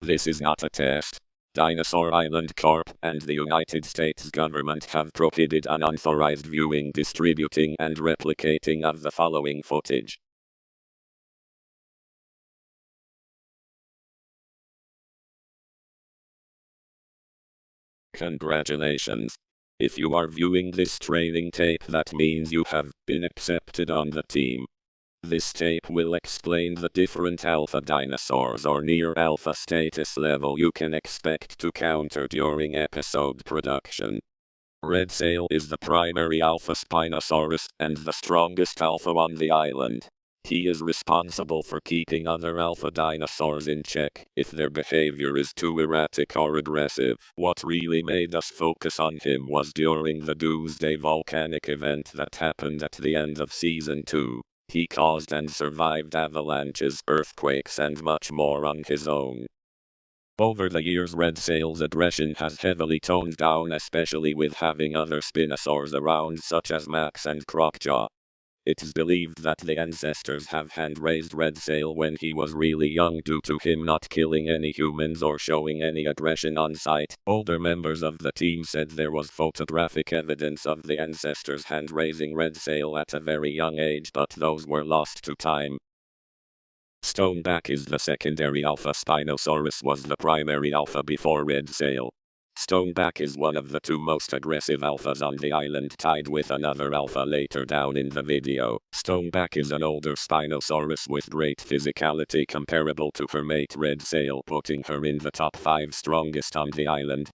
This is not a test. Dinosaur Island Corp. And the United States government have prohibited unauthorized viewing, distributing, and replicating of the following footage. Congratulations. If you are viewing this training tape, that means you have been accepted on the team. This tape will explain the different alpha dinosaurs or near alpha status level you can expect to counter during episode production. Red Sail is the primary alpha Spinosaurus and the strongest alpha on the island. He is responsible for keeping other alpha dinosaurs in check if their behavior is too erratic or aggressive. What really made us focus on him was during the Doomsday volcanic event that happened at the end of Season 2. He caused and survived avalanches, earthquakes, and much more on his own. Over the years, Red Sail's aggression has heavily toned down, especially with having other Spinosaurs around such as Max and Crocjaw. It is believed that the ancestors have hand-raised Red Sail when he was really young due to him not killing any humans or showing any aggression on sight. Older members of the team said there was photographic evidence of the ancestors hand-raising Red Sail at a very young age, but those were lost to time. Stoneback is the secondary alpha. Spinosaurus was the primary alpha before Red Sail. Stoneback is one of the two most aggressive alphas on the island, tied with another alpha later down in the video. Stoneback is an older Spinosaurus with great physicality comparable to her mate Red Sail, putting her in the top 5 strongest on the island.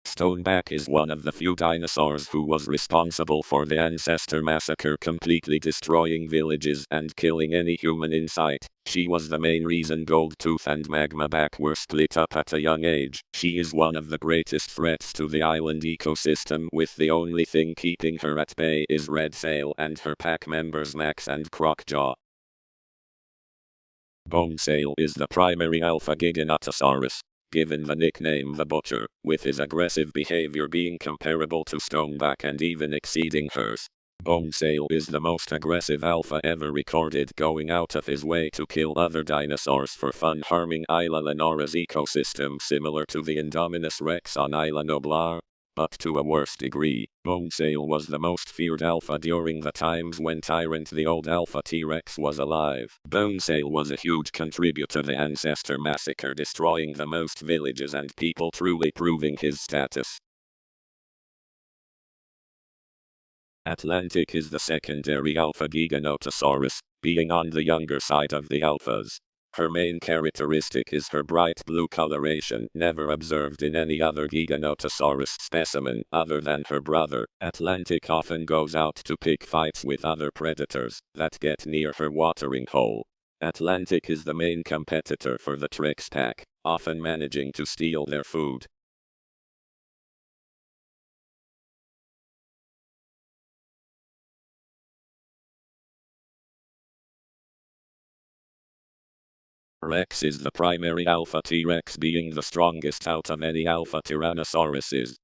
Stoneback is one of the few dinosaurs who was responsible for the ancestor massacre, completely destroying villages and killing any human in sight. She was the main reason Goldtooth and Magmaback were split up at a young age. She is one of the greatest threats to the island ecosystem, with the only thing keeping her at bay is Red Sail and her pack members Max and Crocjaw. Bonesail is the primary alpha Giganotosaurus, given the nickname the Butcher, with his aggressive behavior being comparable to Stoneback and even exceeding hers. Bonesail is the most aggressive alpha ever recorded, going out of his way to kill other dinosaurs for fun, harming Isla Lenora's ecosystem similar to the Indominus Rex on Isla Nublar, but to a worse degree. Bonesail was the most feared alpha during the times when Tyrant the old alpha T-Rex was alive. Bonesail was a huge contributor to the ancestor massacre, destroying the most villages and people, truly proving his status. Atlantic is the secondary alpha Giganotosaurus, being on the younger side of the alphas. Her main characteristic is her bright blue coloration, never observed in any other Giganotosaurus specimen other than her brother. Atlantic often goes out to pick fights with other predators that get near her watering hole. Atlantic is the main competitor for the Trex pack, often managing to steal their food. Rex is the primary alpha T-Rex, being the strongest out of any alpha Tyrannosauruses.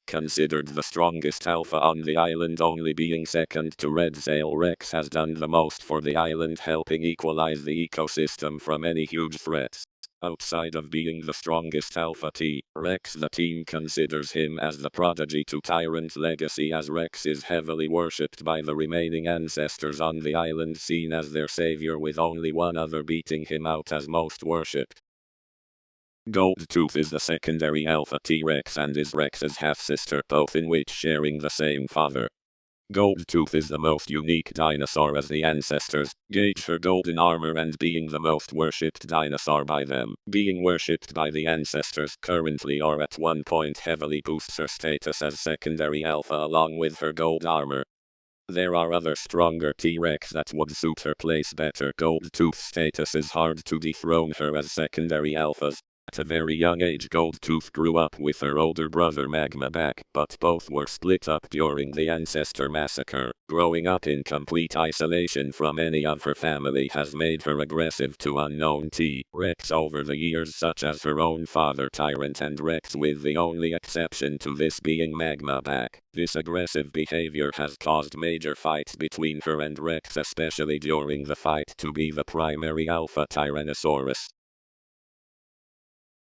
Considered the strongest alpha on the island, only being second to Red Sail, Rex has done the most for the island, helping equalize the ecosystem from any huge threats. Outside of being the strongest alpha T-Rex, the team considers him as the prodigy to Tyrant's legacy, as Rex is heavily worshipped by the remaining ancestors on the island, seen as their savior, with only one other beating him out as most worshipped. Goldtooth is the secondary alpha T-Rex and is Rex's half-sister, both in which sharing the same father. Goldtooth is the most unique dinosaur, as the ancestors gauge her golden armor and being the most worshipped dinosaur by them. Being worshipped by the ancestors currently, or at one point, heavily boosts her status as secondary alpha along with her gold armor. There are other stronger T-Rex that would suit her place better. Goldtooth's status is hard to dethrone her as secondary alphas. At a very young age, Goldtooth grew up with her older brother Magmaback, but both were split up during the Ancestor Massacre. Growing up in complete isolation from any of her family has made her aggressive to unknown T-Rex over the years, such as her own father Tyrant and Rex, with the only exception to this being Magmaback. This aggressive behavior has caused major fights between her and Rex, especially during the fight to be the primary alpha Tyrannosaurus.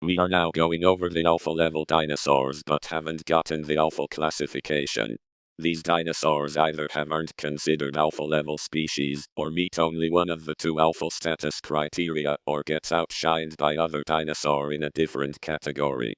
We are now going over the alpha level dinosaurs but haven't gotten the alpha classification. These dinosaurs either aren't considered alpha level species, or meet only one of the two alpha status criteria, or gets outshined by other dinosaur in a different category.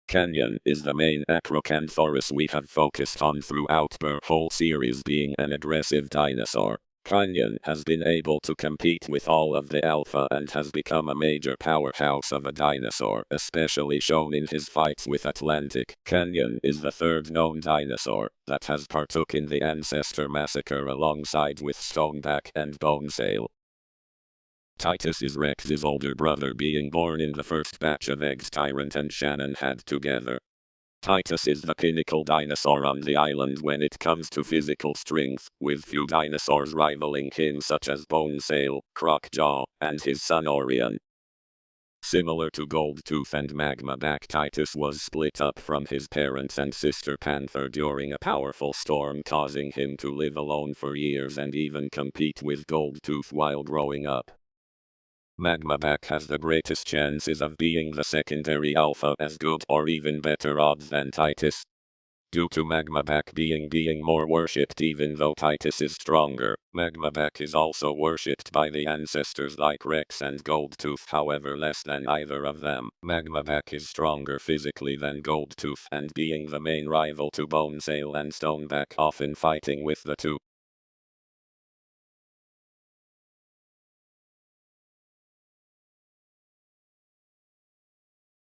Canyon is the main Acrocanthosaurus we have focused on throughout our whole series, being an aggressive dinosaur. Canyon has been able to compete with all of the alpha and has become a major powerhouse of a dinosaur, especially shown in his fights with Atlantic. Canyon is the third known dinosaur that has partook in the Ancestor Massacre alongside with Stoneback and Bonesail. Titus is Rex's older brother, being born in the first batch of eggs Tyrant and Shannon had together. Titus is the pinnacle dinosaur on the island when it comes to physical strength, with few dinosaurs rivaling him such as Bonesail, Crocjaw, and his son Orion. Similar to Goldtooth and Magmaback, Titus was split up from his parents and sister Panther during a powerful storm, causing him to live alone for years and even compete with Goldtooth while growing up. Magmaback has the greatest chances of being the secondary alpha, as good or even better odds than Titus. Due to Magmaback being more worshipped even though Titus is stronger, Magmaback is also worshipped by the ancestors like Rex and Goldtooth, however less than either of them. Magmaback is stronger physically than Goldtooth and being the main rival to Bonesail and Stoneback, often fighting with the two.